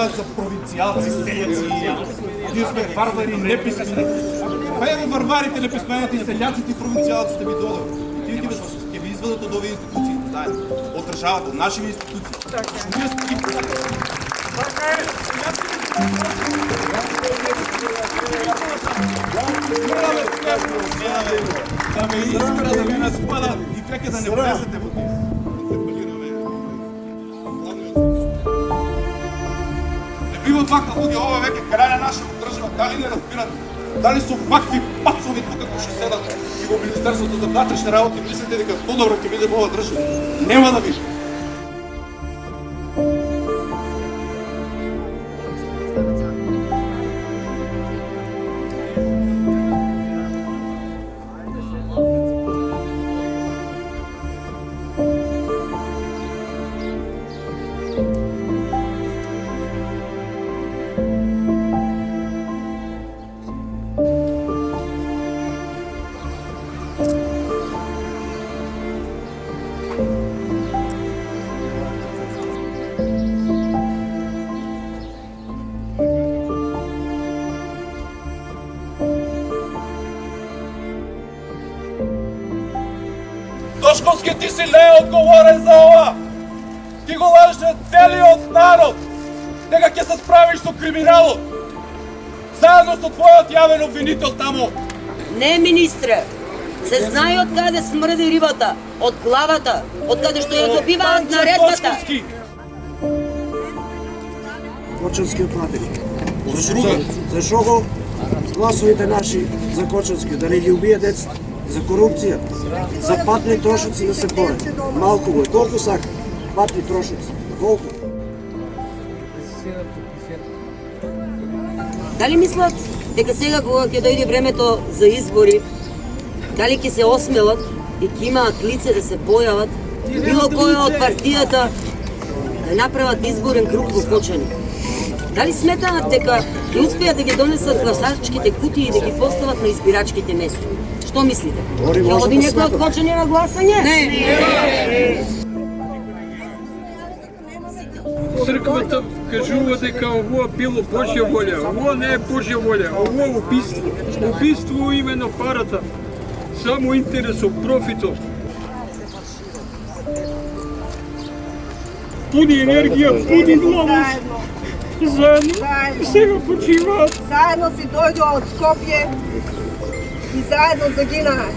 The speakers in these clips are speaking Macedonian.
прават за провинцијалци, селјаци. Ние сме варвари, неписмени. Па ево варварите, неписмените и селјаците и провинцијалците ви додат. Тие ќе ви изведат од овие институции, знаете, од државата, од нашите институции. Ние сме ги да ме искра, да ме наспадат и веќе да не влезете во тие. Не бива вака луѓе, ова веќе крај на нашата држава, дали не разбират, дали со вакви пацови тука кои ќе седат и во Министерството за внатрешни работи мислите дека подобро ќе биде во оваа држава? Нема да биде. Тошковски, ти си неодговорен за ова! Ти го лаже целиот народ дека ќе се справиш со криминалот! Заедно со твојот јавен обвинител таму! Не, министре! Се знае од каде смрди рибата, од главата, од каде што ја добиваат наредбата! Кочански опатени. Зашо го гласовите наши за Кочански, да не ги убие децата? За корупција, за патни трошоци да се бори. Малку го е, колку сака? Патни трошоци, колку? Дали мислат дека сега кога ќе дојде времето за избори, дали ќе се осмелат и ќе имаат лице да се појават било која од партијата да направат изборен круг во Кочани? Дали сметаат дека ќе успеат да ги донесат гласачките кутии и да ги постават на избирачките места? Што мислите? Ќе оди некој од Кочани на гласање? Не! Црквата кажува дека ово било Божја волја. Ово не е Божја волја, ово е убиство. Убиство во име на парата. Само интересот, профитот. Пуни енергија, пуни младост. Заедно. Сега почиваат. Заедно си дојдоа од Скопје и заедно загинаа.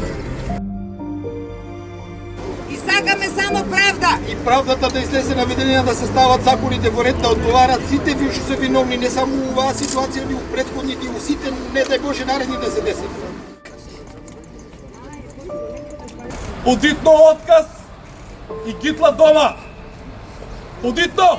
И сакаме само правда. И правдата да излезе на видење, да се стават законите во ред, да одговарат сите ви што се виновни, не само у оваа ситуација, ни у претходните, у сите, не дај Боже, наредни да се деси. Подитно отказ и гитла дома! Подитно!